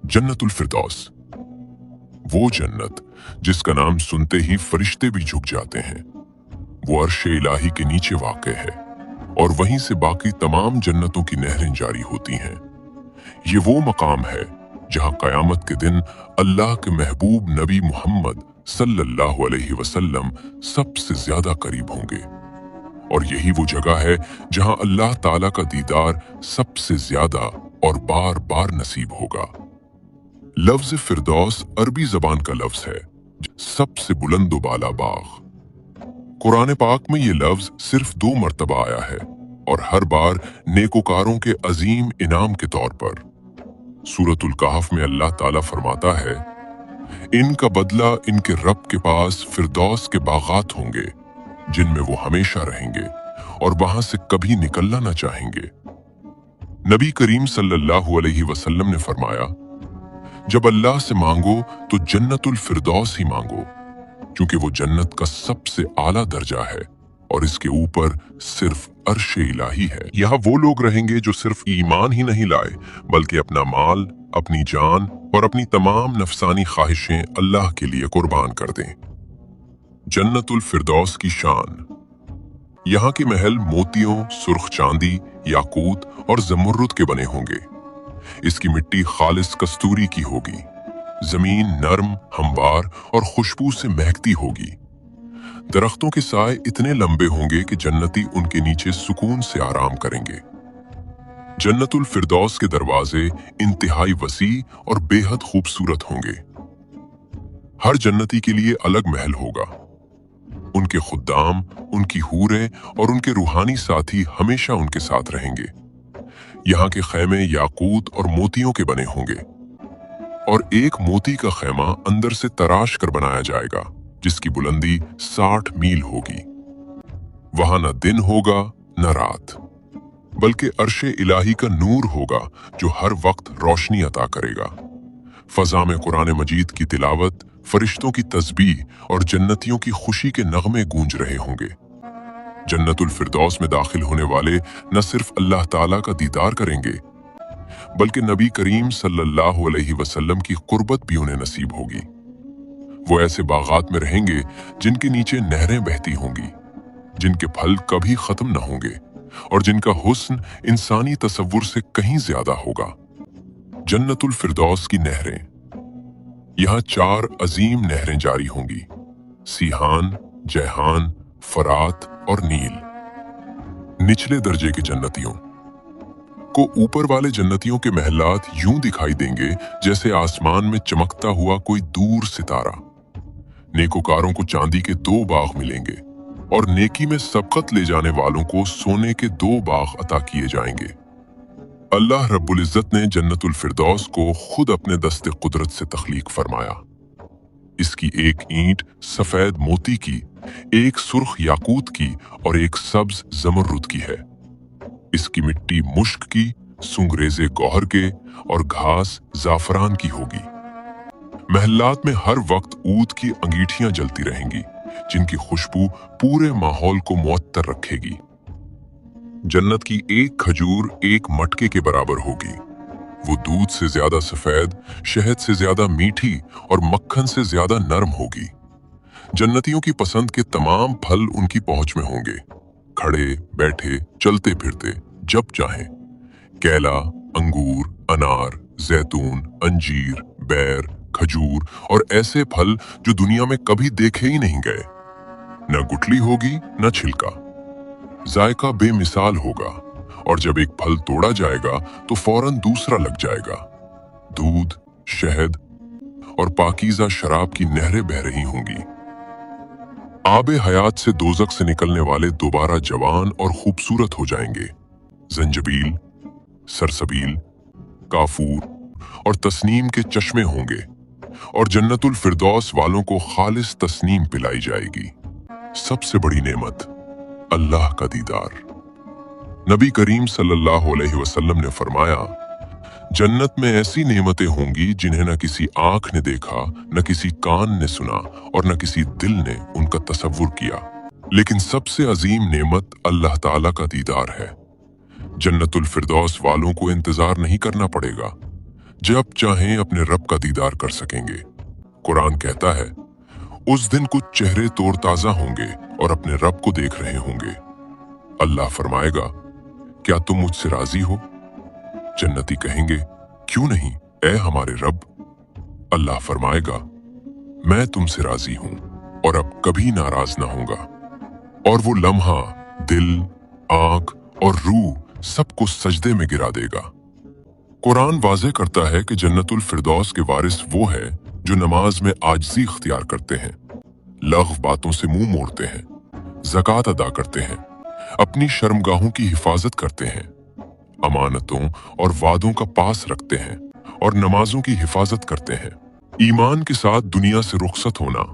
जन्नतुल फिरदौस, वो जन्नत जिसका नाम सुनते ही फरिश्ते भी झुक जाते हैं। वो अर्श इलाही के नीचे वाक़ है और वहीं से बाकी तमाम जन्नतों की नहरें जारी होती हैं। ये वो मकाम है जहां कयामत के दिन अल्लाह के महबूब नबी मोहम्मद सल्लल्लाहु अलैहि वसल्लम सबसे ज्यादा करीब होंगे, और यही वो जगह है जहां अल्लाह ताला का दीदार सबसे ज्यादा और बार बार नसीब होगा। लफ्ज फिरदौस अरबी जबान का लफ्ज है, सबसे बुलंद बाला बाग। कुरान पाक में ये लफ्ज सिर्फ 2 मर्तबा आया है, और हर बार नेकोकारों के अजीम इनाम के तौर पर। सूरतुल कहफ में अल्लाह ताला फरमाता है, इनका बदला इनके रब के पास फिरदौस के बागात होंगे जिनमें वो हमेशा रहेंगे और वहां से कभी निकलना न चाहेंगे। नबी करीम सल्लल्लाहु अलैहि वसल्लम ने फरमाया, जब अल्लाह से मांगो तो जन्नतुल फिरदौस ही मांगो, क्योंकि वो जन्नत का सबसे आला दर्जा है और इसके ऊपर सिर्फ अर्श इलाही है। यहाँ वो लोग रहेंगे जो सिर्फ ईमान ही नहीं लाए, बल्कि अपना माल, अपनी जान और अपनी तमाम नफसानी ख्वाहिशें अल्लाह के लिए कुर्बान कर दें। जन्नतुल फिरदौस की शान। यहाँ के महल मोतियों, सुर्ख चांदी, याकूत और जमुर्रुद के बने होंगे। इसकी मिट्टी खालिस कस्तूरी की होगी। जमीन नरम, हमवार और खुशबू से महकती होगी। दरख्तों के साए इतने लंबे होंगे कि जन्नती उनके नीचे सुकून से आराम करेंगे। जन्नतुल फिरदौस के दरवाजे इंतहाई वसी और बेहद खूबसूरत होंगे। हर जन्नती के लिए अलग महल होगा। उनके खुद्दाम, उनकी हूरें और उनके रूहानी साथी हमेशा उनके साथ रहेंगे। यहाँ के खैमे याकूत और मोतियों के बने होंगे, और एक मोती का खैमा अंदर से तराश कर बनाया जाएगा, जिसकी बुलंदी 60 मील होगी। वहां न दिन होगा न रात, बल्कि अर्शे इलाही का नूर होगा जो हर वक्त रोशनी अता करेगा। फजा में कुरान मजीद की तिलावत, फरिश्तों की तस्बीह और जन्नतियों की खुशी के नगमे गूंज रहे होंगे। जन्नतुल फिरदौस में दाखिल होने वाले न सिर्फ अल्लाह ताला का दीदार करेंगे, बल्कि नबी करीम सल्लल्लाहु अलैहि वसल्लम की कुर्बत भी उन्हें नसीब होगी। वो ऐसे बागात में रहेंगे जिनके नीचे नहरें बहती होंगी, जिनके फल कभी खत्म न होंगे और जिनका हुस्न इंसानी तसव्वुर से कहीं ज्यादा होगा। जन्नतुल फिरदौस की नहरें। यहाँ 4 अजीम नहरें जारी होंगी, सीहान, जयहान, फरात और नील। निचले दर्जे के जन्नतियों को ऊपर वाले जन्नतियों के महलात यूं दिखाई देंगे जैसे आसमान में चमकता हुआ कोई दूर सितारा। नेकोकारों को चांदी के 2 बाग मिलेंगे और नेकी में सबकत ले जाने वालों को सोने के 2 बाग अता किए जाएंगे। अल्लाह रब्बुल इज्जत ने जन्नतुल फिरदौस को खुद अपने दस्ते कुदरत से तख्लीक फरमाया। इसकी एक ईंट सफेद मोती की, एक सुर्ख याकूत की और एक सब्ज जमरुद की है। इसकी मिट्टी मुश्क की, सुंगरेजे गौहर के और घास जाफरान की होगी। महल्लात में हर वक्त ऊद की अंगीठियां जलती रहेंगी, जिनकी खुशबू पूरे माहौल को मुअत्तर रखेगी। जन्नत की एक खजूर एक मटके के बराबर होगी। वो दूध से ज्यादा सफेद, शहद से ज्यादा मीठी और मक्खन से ज्यादा नरम होगी। जन्नतियों की पसंद के तमाम फल उनकी पहुंच में होंगे, खड़े बैठे चलते फिरते जब चाहें। केला, अंगूर, अनार, जैतून, अंजीर, बैर, खजूर और ऐसे फल जो दुनिया में कभी देखे ही नहीं गए। न गुठली होगी न छिलका। जायका बेमिसाल होगा, और जब एक फल तोड़ा जाएगा तो फौरन दूसरा लग जाएगा। दूध, शहद और पाकीज़ा शराब की नहरें बह रही होंगी। आबे हयात से दोजख से निकलने वाले दोबारा जवान और खूबसूरत हो जाएंगे। जंजबील, सरसबील, काफूर और तस्नीम के चश्मे होंगे, और जन्नतुल फिरदौस वालों को खालिस तस्नीम पिलाई जाएगी। सबसे बड़ी नेमत अल्लाह का दीदार। नबी करीम सल्लल्लाहु अलैहि वसल्लम ने फरमाया, जन्नत में ऐसी नेमतें होंगी जिन्हें न किसी आंख ने देखा, न किसी कान ने सुना और न किसी दिल ने उनका तसव्वुर किया, लेकिन सबसे अजीम नेमत अल्लाह ताला का दीदार है। जन्नतुल फिरदौस वालों को इंतजार नहीं करना पड़ेगा। जब चाहें अपने रब का दीदार कर सकेंगे। कुरान कहता है, उस दिन कुछ चेहरे तोड़ ताजा होंगे और अपने रब को देख रहे होंगे। अल्लाह फरमाएगा, क्या तुम मुझसे राजी हो? जन्नती कहेंगे, क्यों नहीं ऐ हमारे रब। अल्लाह फरमाएगा, मैं तुमसे राजी हूं और अब कभी नाराज ना होगा। और वो लम्हा दिल, आंख और रूह सबको सजदे में गिरा देगा। कुरान वाज़े करता है कि जन्नतुल फिरदौस के वारिस वो है जो नमाज में आजिज़ी इख्तियार करते हैं, लग़्व बातों से मुंह मोड़ते हैं, ज़कात अदा करते हैं, अपनी शर्मगाहों की हिफाजत करते हैं, अमानतों और वादों का पास रखते हैं और नमाजों की हिफाजत करते हैं। ईमान के साथ दुनिया से रुखसत होना,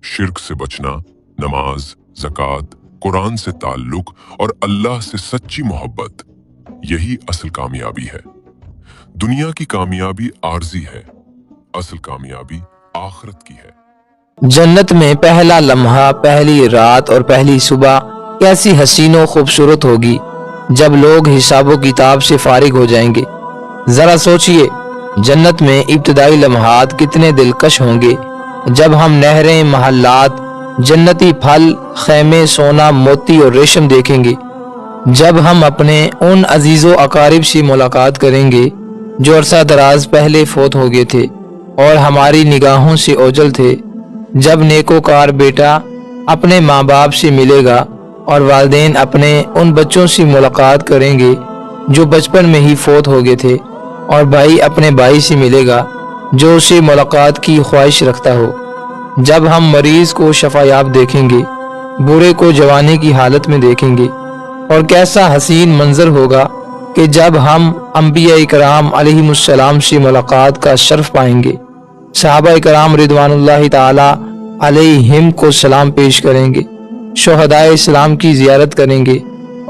शिर्क से बचना, नमाज, ज़कात, कुरान से ताल्लुक और अल्लाह से सच्ची मोहब्बत, यही असल कामयाबी है। दुनिया की कामयाबी आर्जी है, असल कामयाबी आखिरत की है। जन्नत में पहला लम्हा, पहली रात और पहली सुबह कैसी हसीन और खूबसूरत होगी जब लोग हिसाबो किताब से फारिग हो जाएंगे। जरा सोचिए, जन्नत में इब्तदाई लम्हात कितने दिलकश होंगे जब हम नहरें, महल्लात, जन्नती फल, खैमे, सोना, मोती और रेशम देखेंगे। जब हम अपने उन अजीज़ो अकारिब से मुलाकात करेंगे जो अरसा दराज पहले फोत हो गए थे और हमारी निगाहों से ओझल थे। जब नेकोकार बेटा अपने माँ बाप से मिलेगा और वालिदैन अपने उन बच्चों से मुलाकात करेंगे जो बचपन में ही फोत हो गए थे, और भाई अपने भाई से मिलेगा जो उसे मुलाकात की ख्वाहिश रखता हो। जब हम मरीज को शफायाब देखेंगे, बूढ़े को जवानी की हालत में देखेंगे, और कैसा हसीन मंजर होगा कि जब हम अंबिया इकराम अलैहिमुस्सलाम से मुलाकात का शर्फ पाएंगे, सहाबा इकराम रिदवानुल्लाहि ताला अलैहिम को सलाम पेश करेंगे, शुहदाए इस्लाम की जियारत करेंगे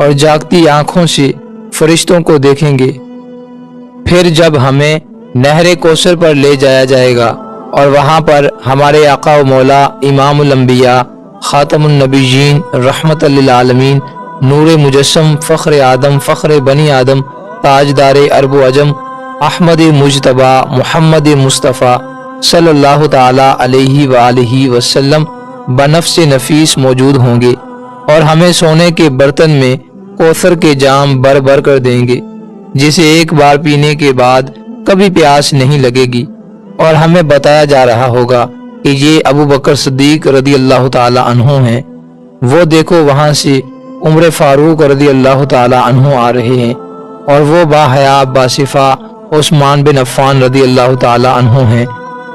और जागती आंखों से फरिश्तों को देखेंगे। फिर जब हमें नहरे कौसर पर ले जाया जाएगा और वहाँ पर हमारे आका व मौला इमामुल अंबिया, खातमुन नबीयीन, रहमतल लिल आलमीन, नूरे मुजस्सम, फ़ख्र आदम, फ़ख्र बनी आदम, ताजदारे अरब व अजम, अहमद मुजतबा, मोहम्मद मुस्तफ़ा सल्लल्लाहु ताला अलैहि व आलिहि वसल्लम बनफ्स नफीस मौजूद होंगे और हमें सोने के बर्तन में कौसर के जाम भर भर कर देंगे, जिसे एक बार पीने के बाद कभी प्यास नहीं लगेगी। और हमें बताया जा रहा होगा कि ये अबू बकर सिद्दीक रदी अल्लाह ताला अन्हु हैं। वो देखो, वहाँ से उम्र फारूक रदी अल्लाह ताला अन्हु आ रहे हैं, और वो बाहया बासिफा उस्मान बिन अफ़्फ़ान रदी अल्लाह ताला अन्हु हैं,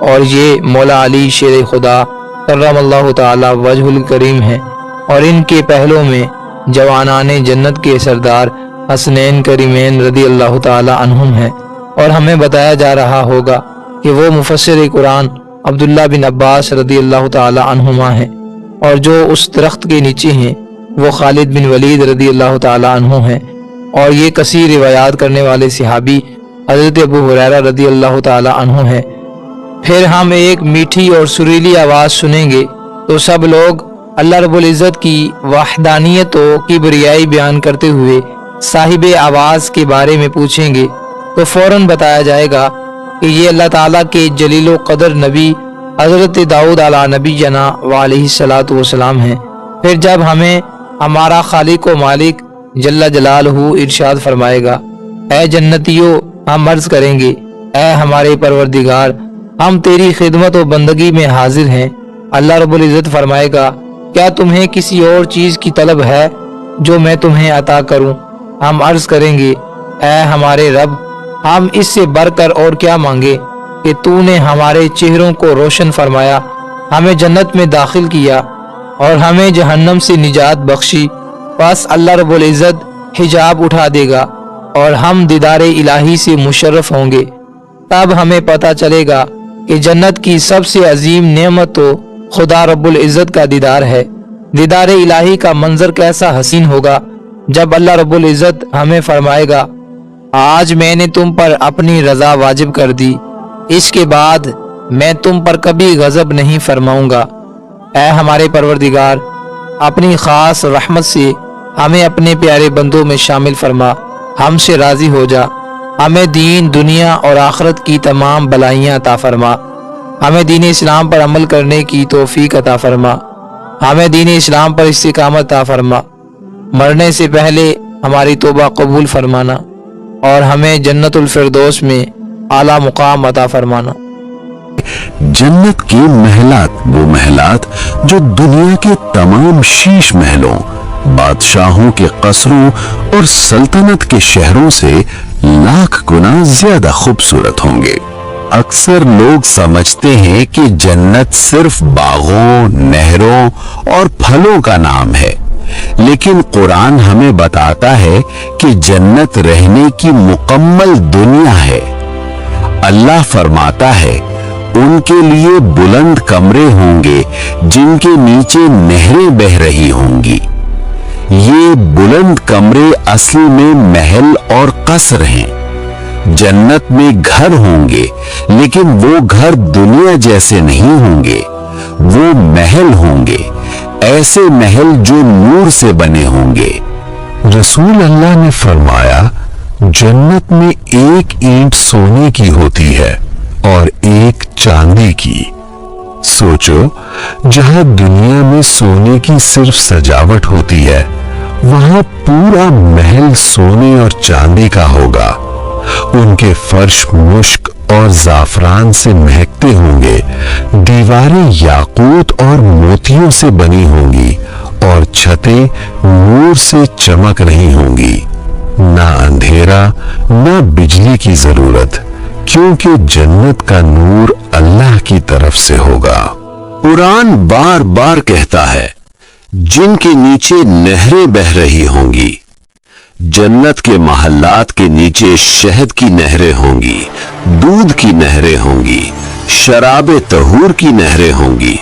और ये मौला अली शेर खुदा करमल्लाहु ताला वजहुल करीम हैं, और इनके पहलों में जवानाने जन्नत के सरदार हसनैन करीमैन रदी अल्लाह ताला अन्हुम हैं। और हमें बताया जा रहा होगा कि वो मुफस्सिर कुरान अब्दुल्ला बिन अब्बास रदी अल्लाह ताला अन्हुमा हैं, और जो उस दरख्त के नीचे हैं वो खालिद बिन वलीद रदी अल्लाह ताला अन्हु हैं। और ये कसीर रिवायात करने वाले सहाबी हज़रत अबू हुरैरा रदी अल्लाह ताला अन्हु हैं। फिर हम एक मीठी और सुरीली आवाज़ सुनेंगे तो सब लोग अल्लाह रब्बुल इज़्ज़त की वहदानियत और किबरियाई बयान करते हुए साहिब आवाज़ के बारे में पूछेंगे, तो फौरन बताया जाएगा कि ये अल्लाह ताला के जलीलो कदर नबी हज़रत दाऊद अला नबीना व अलैहिस्सलातु वस्सलाम हैं। फिर जब हमें हमारा खालिक व मालिक जल्ला जलालहू इरशाद फरमाएगा, ऐ जन्नतियों, हम अर्ज करेंगे, ऐ हमारे परवरदिगार, हम तेरी खिदमत और बंदगी में हाजिर हैं। अल्लाह रब्बुल इज़्ज़त फरमाएगा, क्या तुम्हें किसी और चीज़ की तलब है जो मैं तुम्हें अता करूं? हम अर्ज करेंगे, ऐ हमारे रब, हम इससे बढ़कर और क्या मांगे कि तूने हमारे चेहरों को रोशन फरमाया, हमें जन्नत में दाखिल किया और हमें जहन्नम से निजात बख्शी। बस अल्लाह रब्बुल इज़्ज़त हिजाब उठा देगा और हम दीदार इलाही से मुशर्रफ होंगे। तब हमें पता चलेगा कि जन्नत की सबसे अजीम नेमत तो खुदा रब्बुल इज़्ज़त का दीदार है। दीदार इलाही का मंजर कैसा हसीन होगा जब अल्लाह रब्बुल इज़्ज़त हमें फरमाएगा, आज मैंने तुम पर अपनी रज़ा वाजिब कर दी, इसके बाद मैं तुम पर कभी गज़ब नहीं फरमाऊंगा। ऐ हमारे परवरदिगार, अपनी ख़ास रहमत से हमें अपने प्यारे बंदों में शामिल फरमा, हमसे राज़ी हो जा। ہمیں دین دنیا اور آخرت کی تمام بلائیاں عطا فرما، ہمیں دین اسلام پر عمل کرنے کی توفیق عطا فرما، ہمیں دین اسلام پر استقامت عطا فرما، مرنے سے پہلے ہماری توبہ قبول فرمانا اور ہمیں جنت الفردوس میں اعلیٰ مقام عطا فرمانا۔ جنت کے محلات، وہ محلات جو دنیا کے تمام شیش محلوں، بادشاہوں کے قصروں اور سلطنت کے شہروں سے لاکھ گنا زیادہ خوبصورت ہوں گے۔ اکثر لوگ سمجھتے ہیں کہ جنت صرف باغوں، نہروں اور پھلوں کا نام ہے، لیکن قرآن ہمیں بتاتا ہے کہ جنت رہنے کی مکمل دنیا ہے۔ اللہ فرماتا ہے، ان کے لیے بلند کمرے ہوں گے جن کے نیچے نہریں بہہ رہی ہوں گی۔ یہ بلند کمرے اصل میں محل اور قصر ہیں۔ جنت میں گھر ہوں گے، لیکن وہ گھر دنیا جیسے نہیں ہوں گے، وہ محل ہوں گے، ایسے محل جو نور سے بنے ہوں گے۔ رسول اللہ نے فرمایا، جنت میں ایک اینٹ سونے کی ہوتی ہے اور ایک چاندی کی۔ سوچو، جہاں دنیا میں سونے کی صرف سجاوٹ ہوتی ہے، وہاں پورا محل سونے اور چاندی کا ہوگا۔ ان کے فرش مشک اور زعفران سے مہکتے ہوں گے، دیواریں یاقوت اور موتیوں سے بنی ہوں گی اور چھتیں نور سے چمک رہی ہوں گی۔ نہ اندھیرا، نہ بجلی کی ضرورت، کیونکہ جنت کا نور اللہ کی طرف سے ہوگا۔ قرآن بار بار کہتا ہے، جن کے نیچے نہریں بہہ رہی ہوں گی۔ جنت کے محلات کے نیچے شہد کی نہریں ہوں گی، دودھ کی نہریں ہوں گی، شراب طہور کی نہریں ہوں گی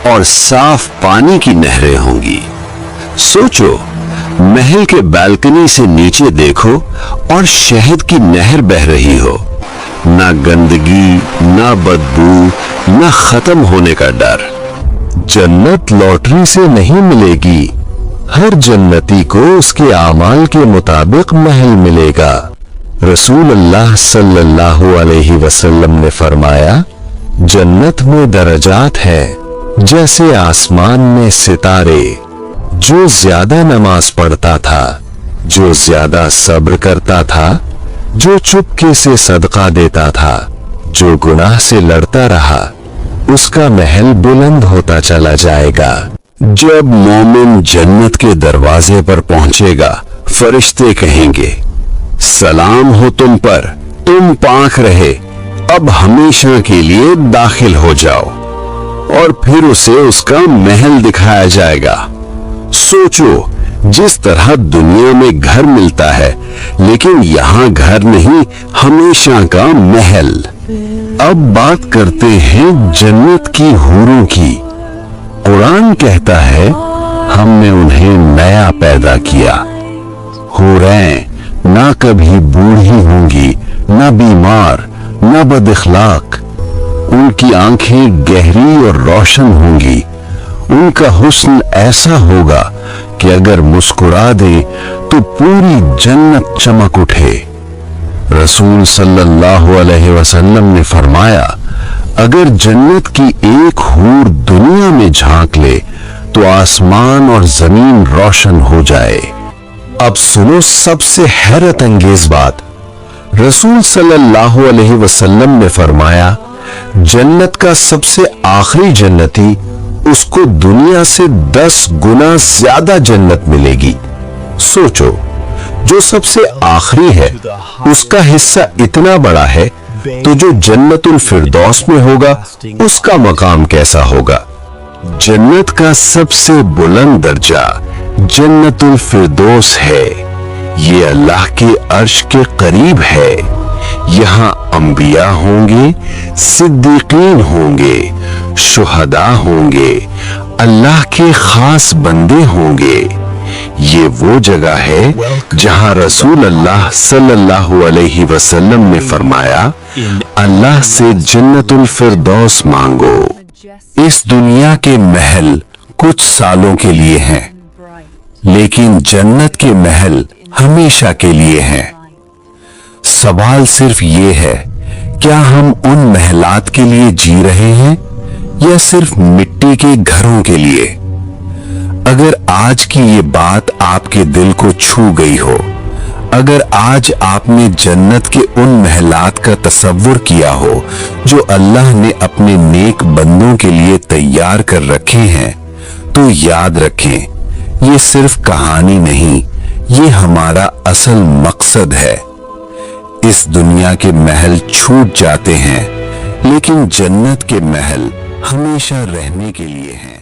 اور صاف پانی کی نہریں ہوں گی۔ سوچو، محل کے بالکنی سے نیچے دیکھو اور شہد کی نہر بہہ رہی ہو، نہ گندگی، نہ بدبو، نہ ختم ہونے کا ڈر۔ جنت لاٹری سے نہیں ملے گی، ہر جنتی کو اس کے اعمال کے مطابق محل ملے گا۔ رسول اللہ صلی اللہ علیہ وسلم نے فرمایا، جنت میں درجات ہیں جیسے آسمان میں ستارے۔ جو زیادہ نماز پڑھتا تھا، جو زیادہ صبر کرتا تھا، جو چپکے سے صدقہ دیتا تھا، جو گناہ سے لڑتا رہا، اس کا محل بلند ہوتا چلا جائے گا۔ جب مومن جنت کے دروازے پر پہنچے گا، فرشتے کہیں گے، سلام ہو تم پر، تم پاک رہے، اب ہمیشہ کے لیے داخل ہو جاؤ۔ اور پھر اسے اس کا محل دکھایا جائے گا۔ سوچو، جس طرح دنیا میں گھر ملتا ہے، لیکن یہاں گھر نہیں، ہمیشہ کا محل۔ اب بات کرتے ہیں جنت کی حوروں کی۔ قرآن کہتا ہے، ہم نے انہیں نیا پیدا کیا۔ حوریں نہ کبھی بوڑھی ہوں گی، نہ بیمار، نہ بد اخلاق۔ ان کی آنکھیں گہری اور روشن ہوں گی۔ ان کا حسن ایسا ہوگا کہ اگر مسکرا دے تو پوری جنت چمک اٹھے۔ رسول صلی اللہ علیہ وسلم نے فرمایا، اگر جنت کی ایک حور دنیا میں جھانک لے تو آسمان اور زمین روشن ہو جائے۔ اب سنو سب سے حیرت انگیز بات۔ رسول صلی اللہ علیہ وسلم نے فرمایا، جنت کا سب سے آخری جنتی، اس کو دنیا سے 10 گنا زیادہ جنت ملے گی۔ سوچو، جو سب سے آخری ہے اس کا حصہ اتنا بڑا ہے، تو جو جنت الفردوس میں ہوگا اس کا مقام کیسا ہوگا؟ جنت کا سب سے بلند درجہ جنت الفردوس ہے۔ یہ اللہ کے عرش کے قریب ہے۔ یہاں انبیاء ہوں گے، صدیقین ہوں گے، شہداء ہوں گے، اللہ کے خاص بندے ہوں گے۔ یہ وہ جگہ ہے جہاں رسول اللہ صلی اللہ علیہ وسلم نے فرمایا، اللہ سے جنت الفردوس مانگو۔ اس دنیا کے محل کچھ سالوں کے لیے ہیں، لیکن جنت کے محل ہمیشہ کے لیے ہیں۔ सवाल सिर्फ ये है, क्या हम उन महलात के लिए जी रहे हैं या सिर्फ मिट्टी के घरों के लिए? अगर आज की ये बात आपके दिल को छू गई हो, अगर आज आपने जन्नत के उन महलात का तसव्वुर किया हो जो अल्लाह ने अपने नेक बंदों के लिए तैयार कर रखे हैं, तो याद रखें, ये सिर्फ कहानी नहीं, ये हमारा असल मकसद है। इस दुनिया के महल छूट जाते हैं, लेकिन जन्नत के महल हमेशा रहने के लिए हैं।